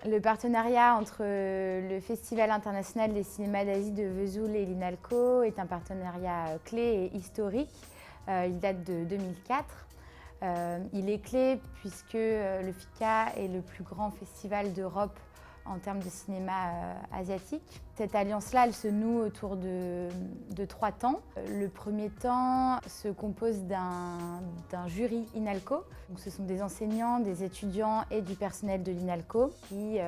Le partenariat entre le Festival international des cinémas d'Asie de Vesoul et l'INALCO est un partenariat clé et historique. Il date de 2004. Il est clé puisque le FICA est le plus grand festival d'Europe en termes de cinéma asiatique. Cette alliance-là, elle se noue autour de 3 temps. Le premier temps se compose d'un jury INALCO. Donc, ce sont des enseignants, des étudiants et du personnel de l'INALCO qui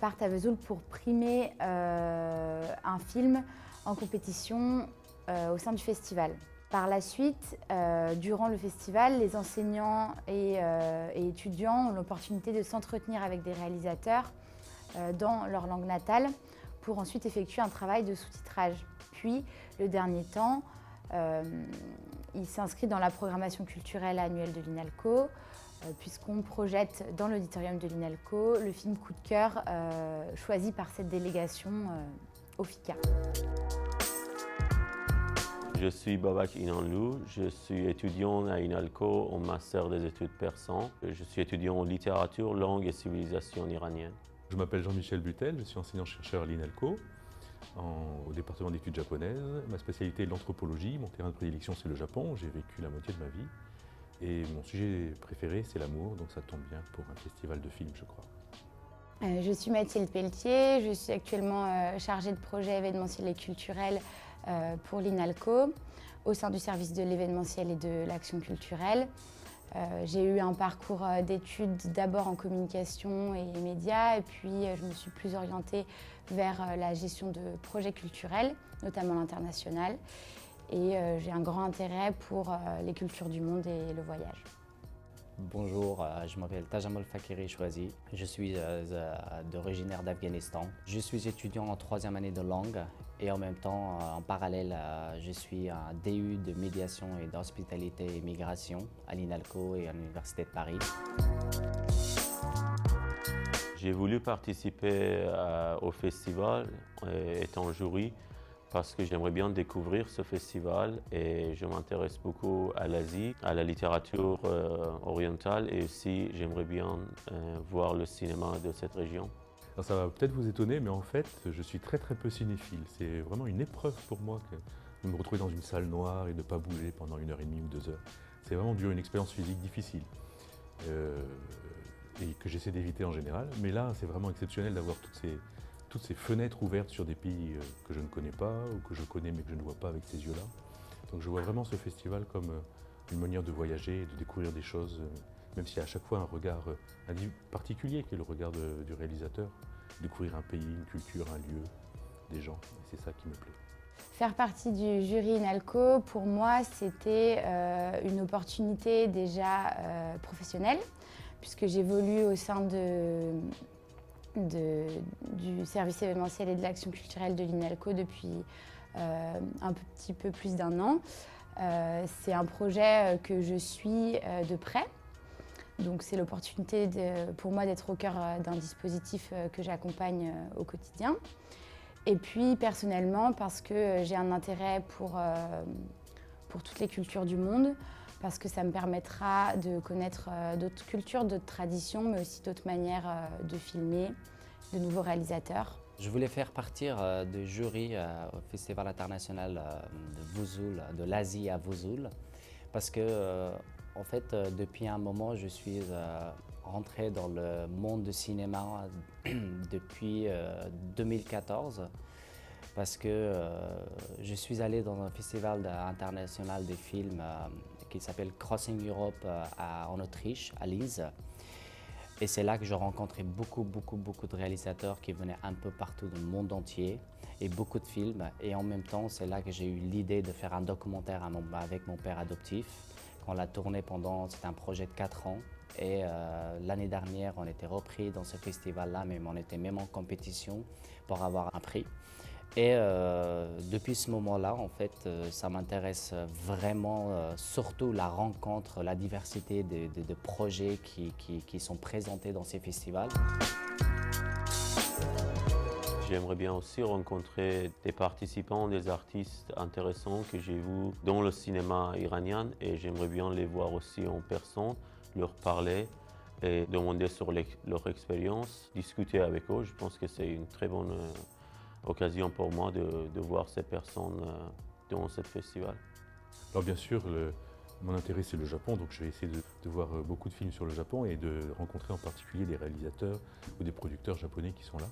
partent à Vesoul pour primer un film en compétition au sein du festival. Par la suite, durant le festival, les enseignants et étudiants ont l'opportunité de s'entretenir avec des réalisateurs dans leur langue natale pour ensuite effectuer un travail de sous-titrage. Puis, le dernier temps, il s'inscrit dans la programmation culturelle annuelle de l'INALCO puisqu'on projette dans l'auditorium de l'INALCO le film coup de cœur choisi par cette délégation au FICA. Je suis Babak Inanlou, je suis étudiant à INALCO en master des études persan. Je suis étudiant en littérature, langue et civilisation iranienne. Je m'appelle Jean-Michel Butel, je suis enseignant-chercheur à l'INALCO au département d'études japonaises. Ma spécialité est l'anthropologie, mon terrain de prédilection c'est le Japon, j'ai vécu la moitié de ma vie. Et mon sujet préféré c'est l'amour, donc ça tombe bien pour un festival de films je crois. Je suis Mathilde Pelletier, je suis actuellement chargée de projet événementiel et culturel pour l'INALCO au sein du service de l'événementiel et de l'action culturelle. J'ai eu un parcours d'études d'abord en communication et médias et puis je me suis plus orientée vers la gestion de projets culturels, notamment l'international. Et j'ai un grand intérêt pour les cultures du monde et le voyage. Bonjour, je m'appelle Tajamol Fakiri Chouazi, je suis originaire d'Afghanistan. Je suis étudiant en 3e année de langue et en même temps, en parallèle, je suis un DU de médiation et d'hospitalité et migration à l'INALCO et à l'Université de Paris. J'ai voulu participer au festival étant jury parce que j'aimerais bien découvrir ce festival et je m'intéresse beaucoup à l'Asie, à la littérature orientale et aussi j'aimerais bien voir le cinéma de cette région. Alors ça va peut-être vous étonner, mais en fait, je suis très peu cinéphile. C'est vraiment une épreuve pour moi de me retrouver dans une salle noire et de ne pas bouger pendant 1h30 ou 2 heures. C'est vraiment dû à une expérience physique difficile et que j'essaie d'éviter en général. Mais là, c'est vraiment exceptionnel d'avoir toutes ces fenêtres ouvertes sur des pays que je ne connais pas ou que je connais mais que je ne vois pas avec ces yeux-là. Donc je vois vraiment ce festival comme une manière de voyager et de découvrir des choses, même s'il y a à chaque fois un regard particulier qui est le regard du réalisateur. Découvrir un pays, une culture, un lieu, des gens, et c'est ça qui me plaît. Faire partie du jury INALCO, pour moi, c'était une opportunité déjà professionnelle, puisque j'évolue au sein du service événementiel et de l'action culturelle de l'INALCO depuis un petit peu plus d'1 an. C'est un projet que je suis de près. Donc c'est l'opportunité pour moi d'être au cœur d'un dispositif que j'accompagne au quotidien. Et puis personnellement parce que j'ai un intérêt pour toutes les cultures du monde, parce que ça me permettra de connaître d'autres cultures, d'autres traditions, mais aussi d'autres manières de filmer, de nouveaux réalisateurs. Je voulais faire partir du jury au Festival international de Vesoul, de l'Asie à Vesoul, parce que en fait, depuis un moment, je suis rentré dans le monde du cinéma depuis 2014. Parce que je suis allé dans un festival international de films qui s'appelle Crossing Europe en Autriche, à Linz. Et c'est là que j'ai rencontré beaucoup de réalisateurs qui venaient un peu partout dans le monde entier et beaucoup de films. Et en même temps, c'est là que j'ai eu l'idée de faire un documentaire avec mon père adoptif. On l'a tourné c'était un projet de 4 ans. Et l'année dernière, on était repris dans ce festival-là, mais on était même en compétition pour avoir un prix. Et depuis ce moment-là, en fait, ça m'intéresse vraiment, surtout la rencontre, la diversité de projets qui sont présentés dans ces festivals. J'aimerais bien aussi rencontrer des participants, des artistes intéressants que j'ai vus dans le cinéma iranien et j'aimerais bien les voir aussi en personne, leur parler et demander sur leur expérience, discuter avec eux. Je pense que c'est une très bonne occasion pour moi de voir ces personnes dans ce festival. Alors bien sûr, mon intérêt c'est le Japon, donc je vais essayer de voir beaucoup de films sur le Japon et de rencontrer en particulier des réalisateurs ou des producteurs japonais qui sont là.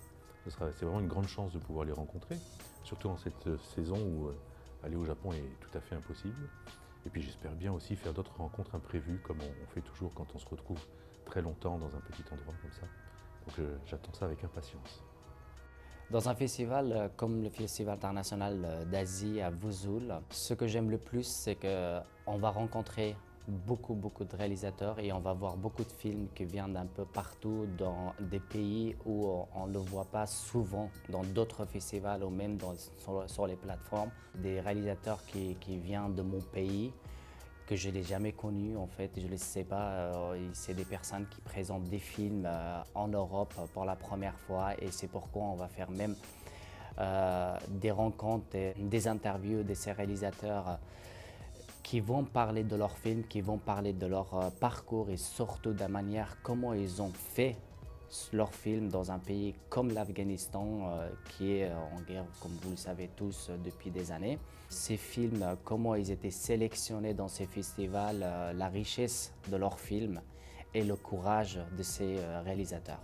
C'est vraiment une grande chance de pouvoir les rencontrer, surtout en cette saison où aller au Japon est tout à fait impossible. Et puis j'espère bien aussi faire d'autres rencontres imprévues comme on fait toujours quand on se retrouve très longtemps dans un petit endroit comme ça. Donc j'attends ça avec impatience. Dans un festival comme le Festival international d'Asie à Vesoul, ce que j'aime le plus, c'est qu'on va rencontrer beaucoup de réalisateurs et on va voir beaucoup de films qui viennent d'un peu partout dans des pays où on ne le voit pas souvent dans d'autres festivals ou même sur les plateformes. Des réalisateurs qui viennent de mon pays, que je n'ai jamais connu en fait, je ne le sais pas, c'est des personnes qui présentent des films en Europe pour la première fois et c'est pourquoi on va faire même des rencontres, des interviews de ces réalisateurs qui vont parler de leurs films, qui vont parler de leur parcours et surtout de la manière comment ils ont fait leurs films dans un pays comme l'Afghanistan qui est en guerre, comme vous le savez tous, depuis des années. Ces films, comment ils étaient sélectionnés dans ces festivals, la richesse de leurs films et le courage de ces réalisateurs.